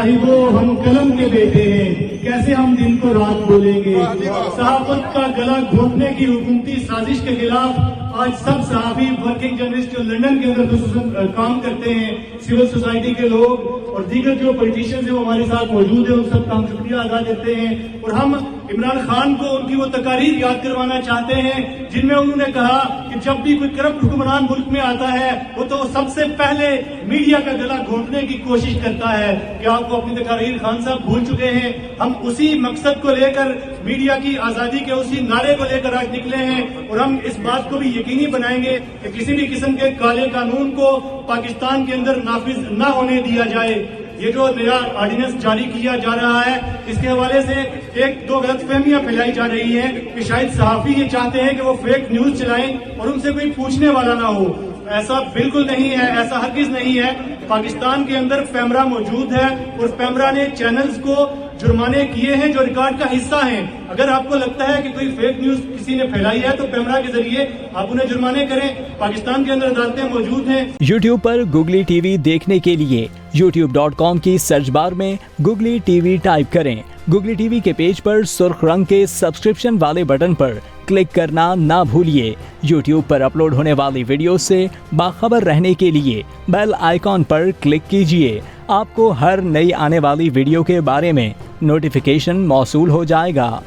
साहिबो हम कलम के बेटे हैं, कैसे हम दिन को रात बोलेंगे। सहाफत का गला घोटने की हुकूमती साजिश के खिलाफ आज सब सहाफी, वर्किंग जर्नलिस्ट जो लंदन के अंदर खुसूसन काम करते हैं, सिविल सोसाइटी के लोग और दीगर जो पॉलिटिशियंस हैं वो हमारे साथ मौजूद हैं, उन सब का हम शुक्रिया अदा करते हैं। और हम इमरान खान को उनकी वो तकारीर याद करवाना चाहते हैं जिनमें उन्होंने कहा कि जब भी कोई करप्ट हुक्मरान मुल्क में आता है वो तो सबसे पहले मीडिया का गला घोंटने की कोशिश करता है। कि आपको अपनी तकारीर खान साहब भूल चुके हैं? हम उसी मकसद को लेकर, मीडिया की आजादी के उसी नारे को लेकर आज निकले हैं और हम इस बात को भी यकीनी बनाएंगे कि किसी भी किस्म के काले कानून को पाकिस्तान के अंदर नाफिज न होने दिया जाए। ये जो नया ऑर्डिनेंस जारी किया जा रहा है, इसके हवाले से एक दो गलतफहमियां फैलाई जा रही हैं कि शायद सहाफी ये चाहते हैं कि वो फेक न्यूज चलाएं और उनसे कोई पूछने वाला ना हो। ऐसा बिल्कुल नहीं है, ऐसा हरगिज नहीं है। पाकिस्तान के अंदर पैमरा मौजूद है और पैमरा ने चैनल्स को जुर्माने किए हैं जो रिकॉर्ड का हिस्सा हैं। अगर आपको लगता है कि कोई फेक न्यूज किसी ने फैलाई है तो पैमरा के जरिए आप उन्हें जुर्माने करें। पाकिस्तान के अंदर अदालतें मौजूद हैं। YouTube पर गूगली टीवी देखने के लिए youtube.com की सर्च बार में गूगली टीवी टाइप करें। गूगली टीवी के पेज पर सुर्ख रंग के सब्सक्रिप्शन वाले बटन पर क्लिक करना ना भूलिए। YouTube पर अपलोड होने वाली वीडियो से बाखबर रहने के लिए बेल आइकॉन पर क्लिक कीजिए। आपको हर नई आने वाली वीडियो के बारे में नोटिफिकेशन मौसूल हो जाएगा।